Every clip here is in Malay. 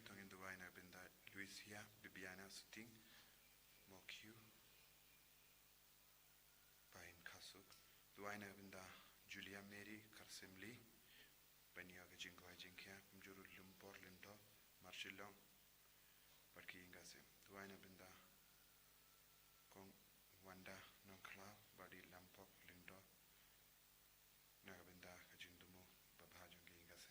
tongin duway na binda Lucia Bibiana Suting Mokyu Bain Kasuk duway na binda Julia Mary Karsimli Bania ka jingko jingkya mjuru lumpor lindo Marshillong Barki ingase duway na binda Kong Wanda Nongkla Badi Lampok Lindo Nagabinda ka jingdumo Babhajong ki ingase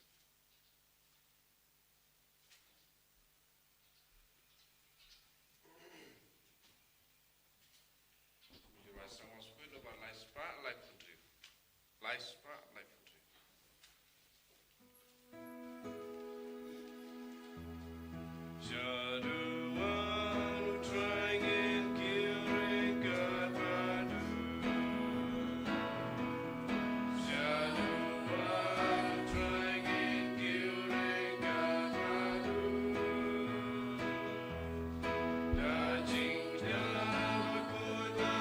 Sama sekali lepas life spa, life putri, life spa, life putri. Jaduan trying and killing God Badu. Jaduan trying and killing God Badu. Dajing dalam kuda.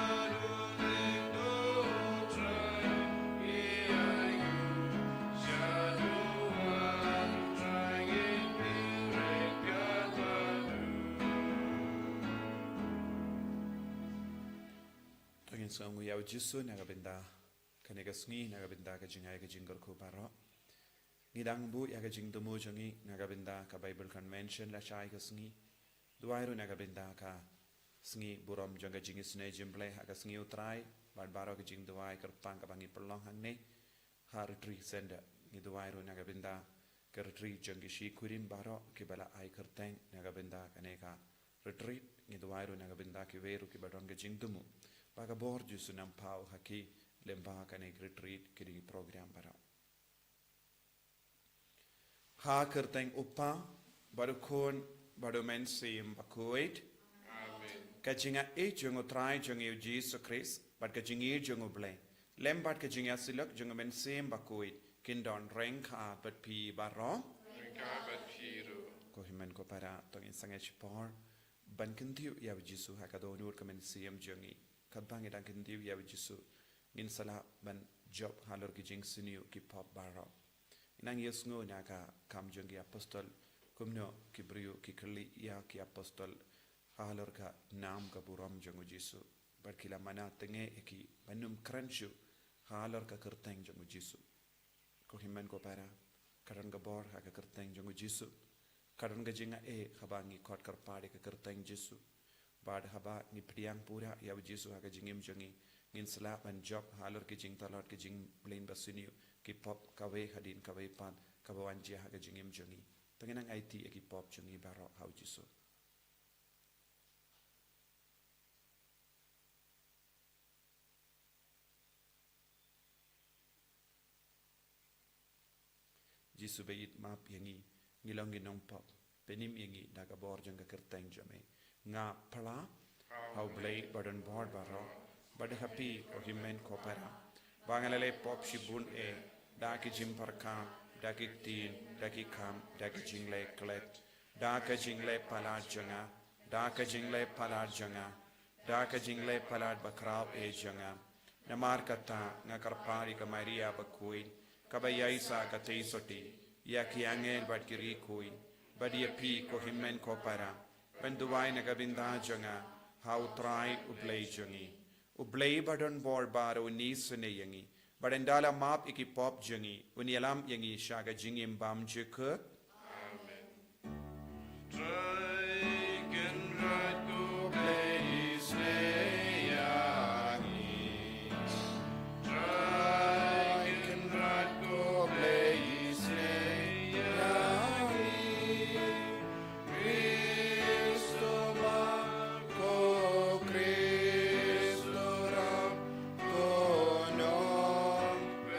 Sangu yau jisu nagabinda kanega sngi nagabinda ka jingai ka jingar ko paro ngidang bu ya ka jingdumu jangi nagabinda ka Bible convention la shai ka sngi duairu nagabinda ka sngi burom janga jingi sne jimble ha ka sngi utrai bad baro ka jing duai ka pang ka bangi perlong hang ne ha retreat senda ngi duairu nagabinda ka retreat jangi shi kurim baro ki bala ai kerteng nagabinda kaneka retreat ngi duairu nagabinda ki veru ki badon ka jingdumu Baga borju sunam pau haki lemba kane retreat kiri program para. Ha kerteng upa baru kon baru mensim bakuit. Amen. Kajinga jungo try jungo Jesus Christ but kajingi jungo blay. Lembat kajinga silok jungo mensim bakuit kindon rengka but pi baro. Rengka but piru. Ko himen ko para tong insangech por ban kentiu ya Jesus hakadonur kemensim jungi. Kadang idang kendiu ya Yesu ngin sala ban job halor ki jing siniu ki pop baro inang yes ngo nya ka kam jongi apostol kumno ki brio ki kli ya ki apostol halor ka nam ka buram jongu Yesu barkila mana tenge ki banum kranchu halor ka kerteng jongu Yesu ko himmen ko para karan ga bor ha ka kerteng jongu Yesu karan ga jinga khabangi kot kar pade ka kerteng Yesu Bad haba ni priang pura ya Yesu ha ka jingim jongi ngin sala ban job halor ki jing talot ki jing blain basiniu ki pop kawe hadin kawe pan kawan ji ha ka jingim jongi tangenang IT ki pop jongi baro ha Yesu Yesu beit map yangi ngilong ginong pop penim yangi daga bor jong ka kerteng jame nga pala how blade burden board baro but happy or himen kopera bangalale pop shibun daki jim parkam daki tin daki kam daki jingle klet daka jingle palad janga daka jingle palad janga daka jingle palad bakrab janga namar kata nga karpari ka Maria bakui kabayai sa katay soti ya ki angel bad kiri kui badi pi ko himen kopera Benduway nagabinda janga how try ublay jangi ublay badon bor baro ni sune yangi badendala map iki pop jangi unialam yangi shaga jingim bam jeka Amen. Try can right go play slay yangi Try can right go play slay yangi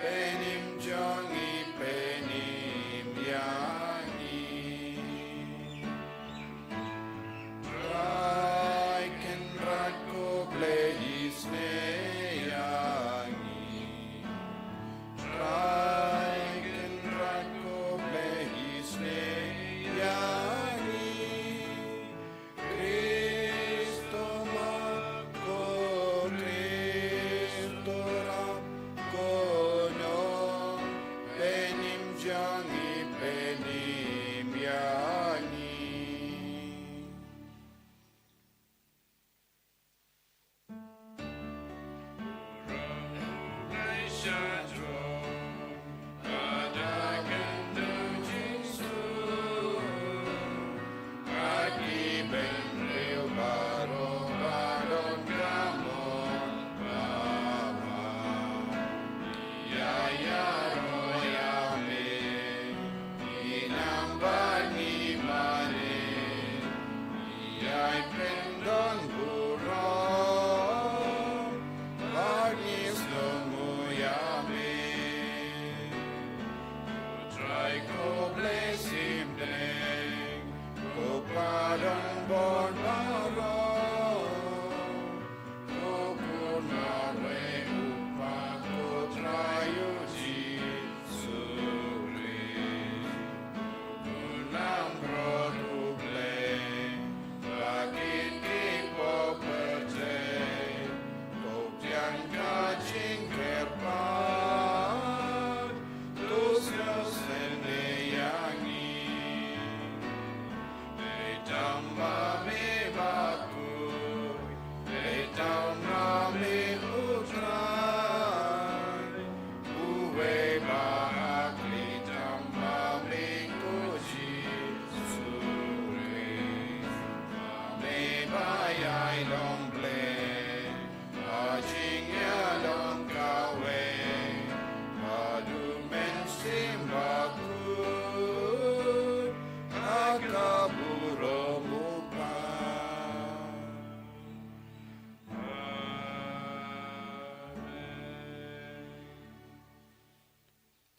Penim jangi penim ya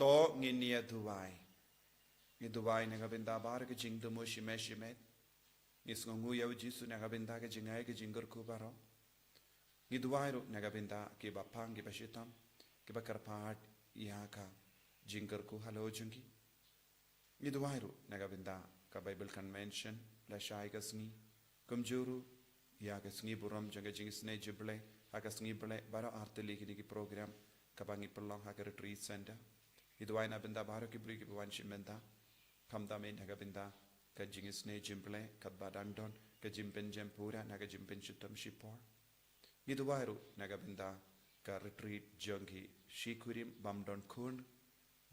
to nginia duwai. Ngi duwai nagabinda bar ke jing dumo shime shime. Ngis ngungu yaw jisu nagabinda ke jingai ke jingur kubaro. Ngi duwai ru nagabinda ke bapang ke bashitam ke bakarpat yaka jingur ku halo jungi. Ngi duwai ru nagabinda ka Bible convention la shai kasngi kumjuru ya kasngi buram janga jingisne jible ha kasngi ble bara arteli ki program kabangi perlong ha retreat center iduai na benda baro ki bri ki buan shimenda kamda men ha benda ka jingisne jible ka badang don ka jimpen jempura na ka jimpen chutam shipor iduai ru na benda ka retreat jangi shikurim bamdon kun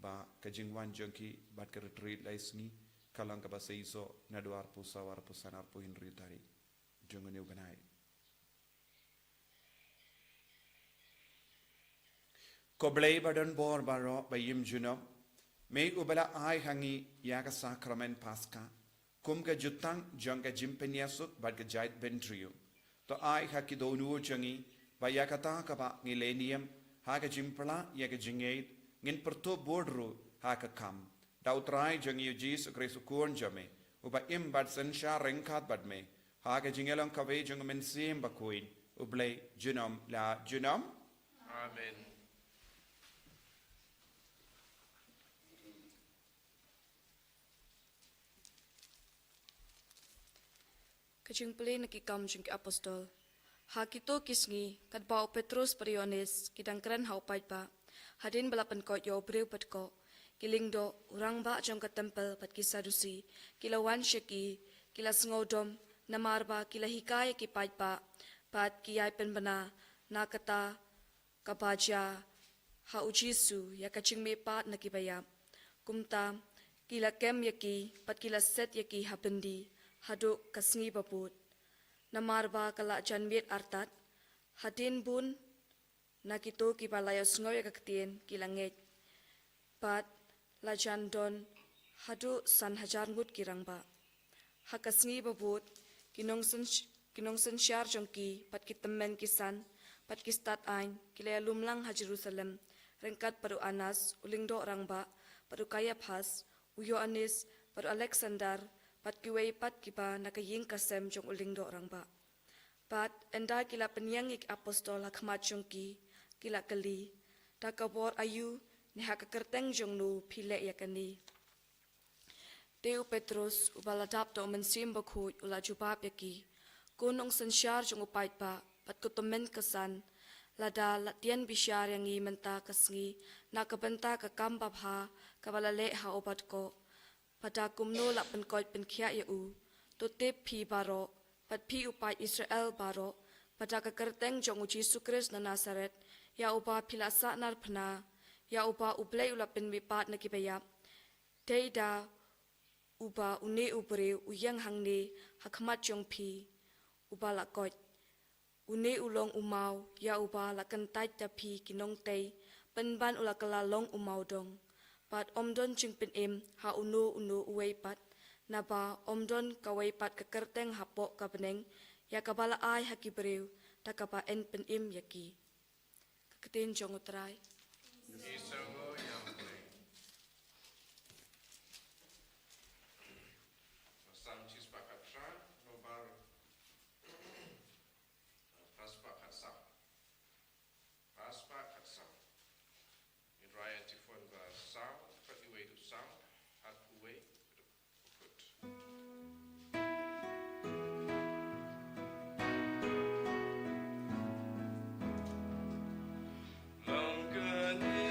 ba ka jingwan jangi bat ka retreat laisni kalang kabasa iso naduar pusa war pusanar pu hinri tari jungun yu ganai koblei badan bor baro bayim juno me ubala ai hangi yaga sakramen paska kum ka jutang jang ka jimpeniasut bad ka jait bentriu to ai haki do nu jangi bayakata ka ba ngilenium ha ka jimpla yaga jingait ngin perto bordru ha ka kam Dautrai jang yu jis Kristu kuon jame uba im bad sensha rengkat bad me ha ke jingelang kawe jang men sim bakuin ublei junom la junom Amen. Kajing pele nakikam jing ki apostol ha kito kisngi kat bau Petrus Periones kidang keren hau pait ba hadin balapan ko yo breu pat ko kiling do urang ba jong ka tempel pat ki sadusi kila wan sheki kila sngodom namar ba kila hikay ki pait ba pat ki ay penbana nakata kabaja ha ujisu ya kaching me pat nakibaya kumta kila kem yaki pat kila set yaki hapendi hado kasngi babut namar ba kala janbet artat hadin bun nakito ki balayo sngoy kaktien kilanget pat lajan don hadu san hajar ngut kirang ba hakasngi babut kinong sen syar jongki pat kitemen kisan pat kistat ain kilaya lumlang ha Jerusalem rengkat paru Anas ulingdo orang ba paru Kayafas uyo Anis paru Alexander pat kiwei pat kiba nakaying kasem jong ulingdo orang ba pat enda kila penyang ik apostol hakmat jongki kila kali takabor ayu ni hakakerteng jong nu pile yakani Teu Petrus ubaladap to mensim bakhu ula jubab yaki kunong sensyar jong upait pa pat kutomen kesan lada latian bisyar yang i menta kasngi nakabenta ka kambabha kabalale ha obat ko pada kumno la penkoit penkhia ya u to tep phi baro pat phi upait Israel baro pada kakerteng jong uji Sukris na Nazaret ya uba pilasa nar phna ya uba ublei ula pen mipat nakibaya teida uba une ubre uyang hangne hakmat jong phi uba la koit une ulong umau ya uba la kantai ta phi kinong tei penban ula kala long umau dong pat omdon jing pen em ha unu uwei pat naba omdon kawei pat kakerteng hapo kabeneng ya kabala ai hakibreu takapa en pen em yaki kaketin jong utrai Isango Yahweh. Sam Chispakat Shah, Nobar Paspakat Sam. Paspakat Sam. In Raya Tifon the Sam, but you way to Sam, at Uwe, put. Langkani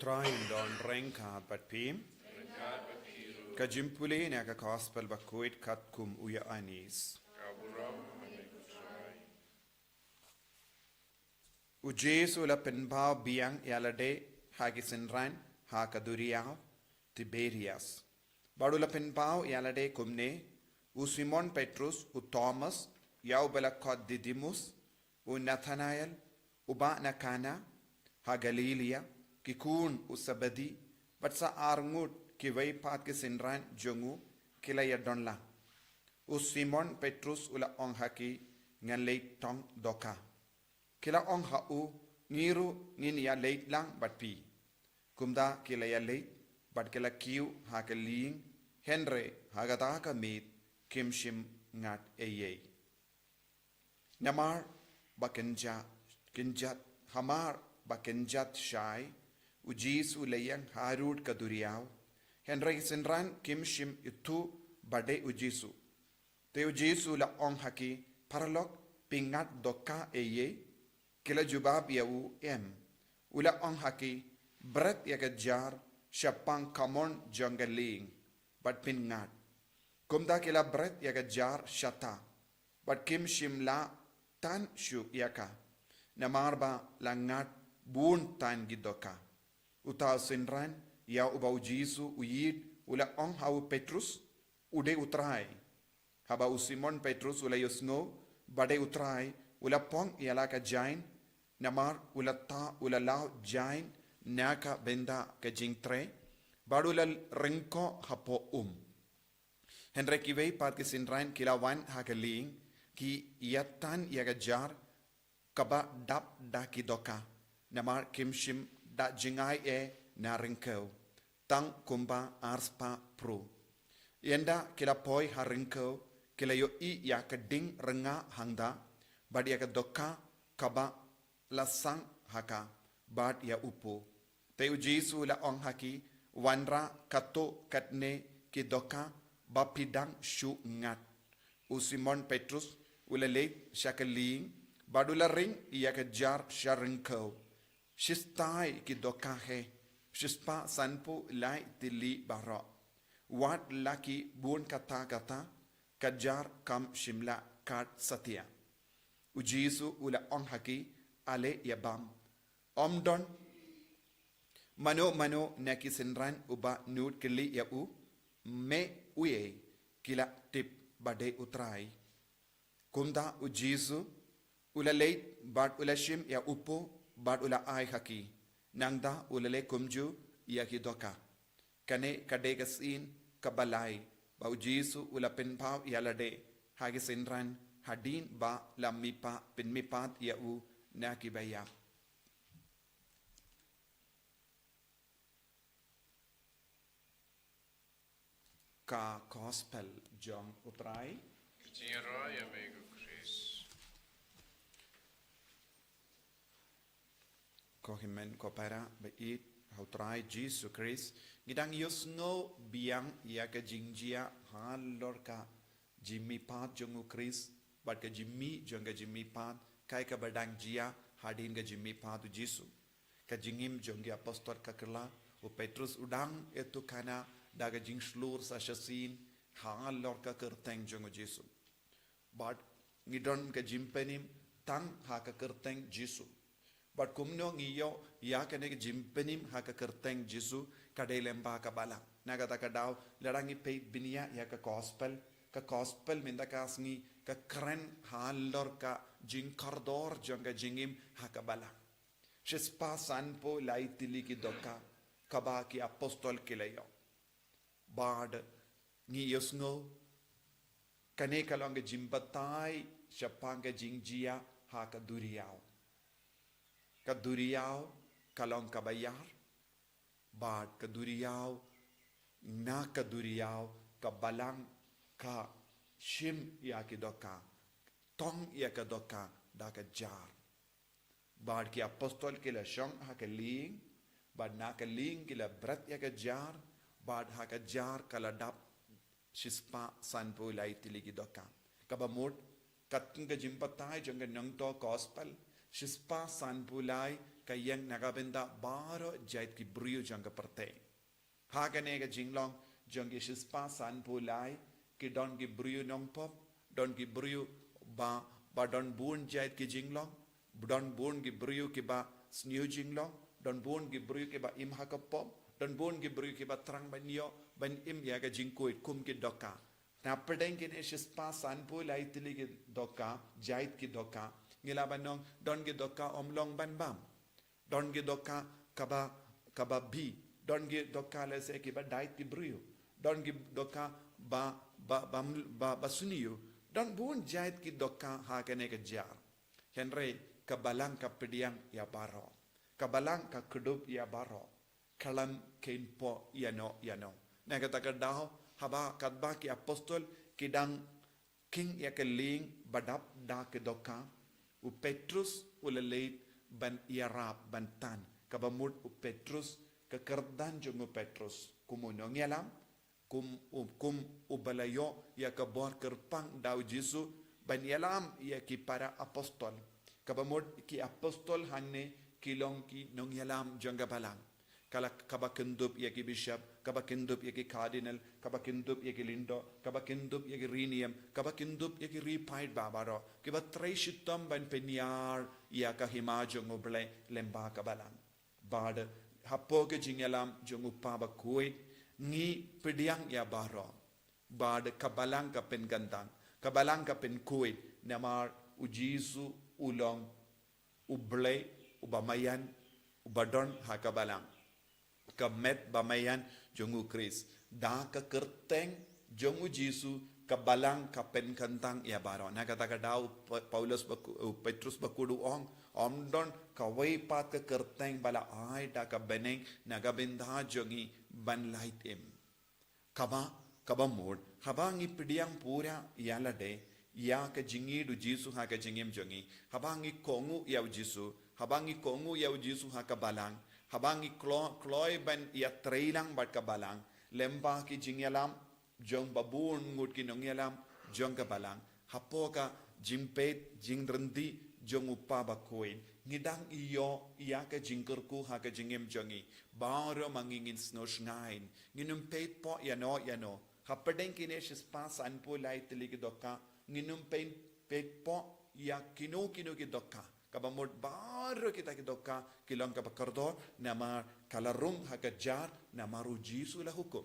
utrai don rengkat bat pim. Ka jimpule na ka gospel ba kuit kat kum uya anis. U Jesu la penbao biang yalade hagi sinran ha kaduriao Tiberias. Baru la penbao yalade kumne u Simon Petrus u Thomas yau bala kod Didymus u Nathanael u ba na Kana ha Galilea ki kun u Sabadi bat sa arngut ki vai pat ki sinran jongu kila ya donla. U Simon Petrus ula ong haki ngan leit tong doka. Kila ong hau ngiru ngin ya leit lang bat pi. Kumda kila ya leit bat kila kiu ha ka ling Henry ha gata ka mit kimshim ngat eye. Namar ba kinjat hamar ba kinjat shai u Jesu layang harud ka duriyaw. Henry sinran kimshim itu bade u Jesu. Te u Jesu la ong haki paralok pingat doka eye. Kila jubab yau ula ong haki berat ya kejar syapang kamon janggaling bat pingat kumda kila berat ya kejar syata bat kim shimla tan shu yaka namarba langat bun tan gidoka uta sinran ya ubau Jesu uyid ula ong hau Petrus ude utrai haba Simon Petrus ula yusno bade utrai ula pong yala ka jain namar ula ta ula lao jain naka benda ka jingtre badula ringko hapo Henry kiwei pat ki sinrain kilawan hakaling ki yatan yagajar kaba dap da ki doka namar kimshim da jingai na ringko tang kumba arspa pro yenda kila poi haringko kila yo I ya ka ding renga hangda bad ya ka doka kaba lasang haka bad ya upo te u Jesu la ong haki wanra kato katne ki doka bapidang shu ngat u Simon Petrus ula leit shakaling badula ring ya ka jar sharingko shistai ki doka he shispa sanpo lai tili bara wat laki bun kata kajar kam shimla kat satya u Jesu ula ong haki ale yabam omdon mano naki sinran uba nut kili ya u me uye kila tip bade utrai kumda u Jesu ula leit bad ula shim ya upo bad ula ai haki nangda ula le kumju ya kidoka kane kadegasin kabalai ba u Jesu ula penpau ya lade hagi sinran hadin ba lamipa penmipat ya u naki baya ka gospel jong utrai Tira ya mego Chris. ko himen ko para bait utrai Jesus Christ gidang yusno biang ya ka jingjia halor ka Jimmy pat jong Chris bat ka Jimmy jong ka Jimmy pat kai ka badang jia hadin ka Jimmy pat Jesu ka jingim jong ya apostol ka kala u Petrus udang etu kana daga jing slur sa shasin halor ka kerteng jong Jesu but ngidon ka jimpenim tang ha ka kerteng Jesu but kumno ngiyo ya ka ne jimpenim ha ka kerteng Jesu ka delemba ka bala nagata ka daw larangi pe binia ya ka gospel minda kasngi ka kren halor ka jing kardor jong ka jingim ha ka bala shispa sanpo laitili ki doka kaba ki apostol kilayo bad ngi yosngo kane kalong jimbatai shapanga jingjia ha ka duriyaw kalong kabayar bad ka duriyaw na ka duriyaw ka balang ka shim ya ki doka tong ya ka doka da ka jar bad ki apostol kila shong ha ka ling bad na ka ling kila brat ya ka jar bad ha ka jar kala dap shispa sanpo lai tiligi doka kabamut katung ka jimpatai jong nang to gospel shispa sanpo lai kayang nagabenda baro jait ki brio jang ka parte hagane ga jinglong jang ki shispa san pulai ki don ki brio nong pop don ki brio ba don bun jait ki jinglong don bun ki brio ki ba snew jinglong don bun ki brio ki ba im hakapop don bun ki brio ki ba trang banyo ban im ya ga jingkoit kum ki doka na pedeng ki ne shispa san pulai tili ki doka jait ki doka ngilaban nong don ki doka omlong ban bam don ki doka kaba bi don ki doka le se ki ba dait ki brio don ki doka ba suniyo don bun jait ki doka ha kene ke jar henry kabalang ka pediang ya baro kabalang ka kedup ya baro kalam kein po yano na kata kadaho haba kadba ki apostol kidang king ya ke ling badap da ke doka u Petrus ulaleit ban Yarab ban tan kabamud u Petrus kekerdan jungu Petrus kumuno ngialam kum ubalayo ya kabor kerpang dau Jesu ban yalam ya ki para apostol kabamud ki apostol hanne kilong ki nong yalam jangga balang kala kabakendup ya ki bishop kabakendup ya ki cardinal kabakendup ya ki lindo kabakendup ya ki rinium kabakendup ya ki repaid babaro kiba treshitam ban penyar ya ka himajong oble lemba kabalang bad hapo ke jingalam jong upaba kuit ngi pediang ya baro bad kabalang ka pen gandang kabalang ka pen kuit namar ujisu ulong uble ubamayan ubadon hakabalang kamet bamayan jongu Kris da ka kerteng jongu Jesu kabalang kapen kantang ya baro na kata kadau Paulus Petrus bakudu omdon kawai pat ka kerteng bala ai da ka beneng naga bendha jongi ban light em kaba mod habangi pidiang pura yala de ya ka jingi du Jesu ha ka jingim jongi habangi kongu ya Jesu habangi kongu ya Jesu ha ka balang habangi kloy ban ya trailang bat kabalang lemba ki jingyalam jong babun ngut ki nongyalam jong kabalang hapoka jimpet jingrendi jong upa bakoin ngidang iyo iya ka jingkerku ha ka jingem jongi baro mangingin snosh ngain nginum pet po yano hapadeng kinesh spa sanpo lai tili ki dokka nginum pet po ya kino ki dokka kabamod baro kita kidoka kilong kabakardo nama kalarung hakajar namaru Jesu la hukum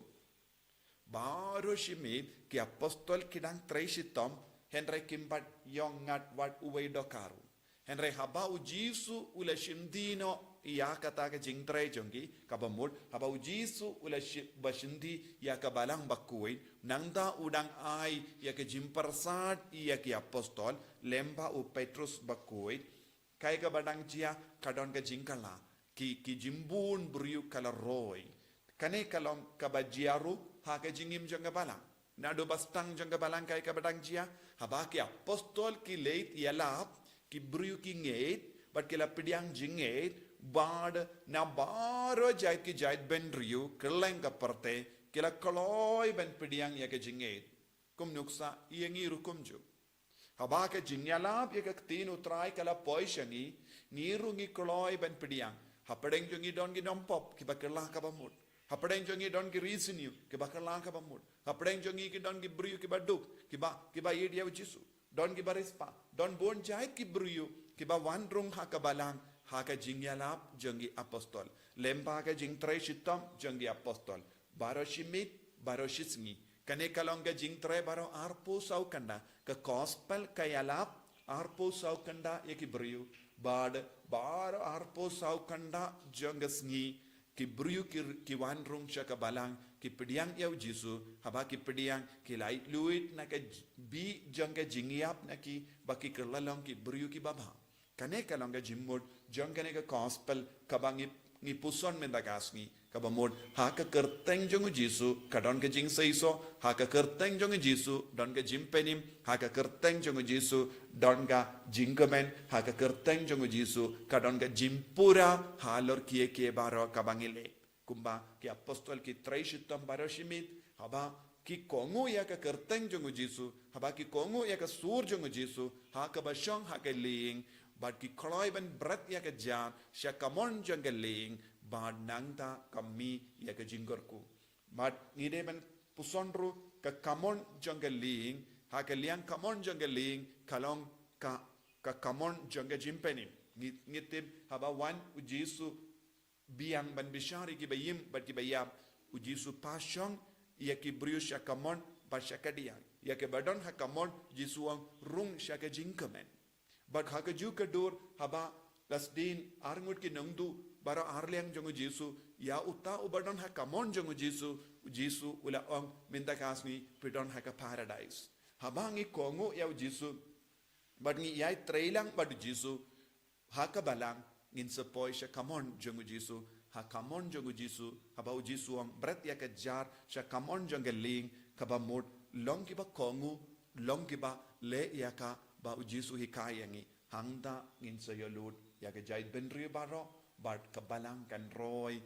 baro shimit ki apostol kidang treshitom henry kimbat yongat wat uwe dokaru henry haba u Jesu ula shindino ya kata ka jingtre jongi kabamod haba u Jesu ula bashindi ya kabalang bakuin nangda udang ai ya ke jimpersat ya ki apostol lemba u Petrus bakuin kai ka badang jia kadon ka jingkala ki jimbun buriu kala roy kane kalom ka bajiaru ha ka jingim janga balang nado bastang janga balang kai ka badang jia haba ki apostol ki leit yalap ki buriu ki ngeit but kila pidiang jingeit bad na baro jait ki jait ben riu keleng ka parte kila koloy ben pidiang ya ka jingeit kum nuksa iengi rukum ju haba ka jingyalap ya ka tin utrai kala poishangi nirungi kloy ben pidiang hapadeng jongi don gi dompop ki bakala ka bamut hapadeng jongi don gi reason ki bakala ka bamut hapadeng jongi ki don gi briu ki baduk ki ba yedia Jesu don gi barispa don bon jait ki briu ki ba wandrung ha ka balang ha ka jingyalap jongi apostol lempa ka jing tre shitam jongi apostol baro shimit baro shisngi kane kalonga jing tre baro arpo sau kanda ka gospel kayalap arpo sau kanda yaki briu bad bar arpo sau kanda jongasngi ki briu ki wanrung shaka balang ki pidiang yau Jesu haba ki pidiang ki lai luit na ka bi jonga jingiap na ki baki kerlalong ki briu ki baba kane kalonga jimmod jongane ka gospel kabangi ni puson mendagasngi kabamod ha ka kerteng jongu Jesu kadon ka jing seiso ha ka kerteng jongu Jesu don ka jimpenim ha ka kerteng jongu Jesu don ka jingkamen ha ka kerteng jongu Jesu kadon ka jimpura halor kie baro kabangile kumba ki apostol ki treishitam baro shimit haba ki kongu ya ka kerteng jongu Jesu haba ki kongu ya ka sur jongu Jesu ha ka bashong ha ka ling but ki kloi ban brat ya ke jan sha kamon jangaling ba nangta kami ya ke jingorku but ngide ban pusonru ka kamon jangaling ha ke liang kamon jangaling kalong ka kamon janga jimpeni ngitib haba wan ujisu biang ban bishari ki bayim bat ki bayam ujisu pasyong ya ki briu sha kamon ba sha kadiang ya ke badon ha kamon jisuang rung sha ke jingkamen but ha ke ju ke dur haba lasdin arngut ki nangdu bara arliang jongu jisu ya uta ubadon ha kamon jongu jisu ula ong minta kasni pidon ha ka paradise haba ngi kongo ya jisu but ngi yai trailang bad jisu ha ka balang ngin sepoi sha kamon jongu jisu ha kamon jongu jisu haba jisu ang brat ya ka jar sha kamon jongeling kaba mod long ki ba kongu long ki ba le ya ka ba jisu hikayangi hangda ngin sa yolud ya ka jai benri baro but kabalang kan roy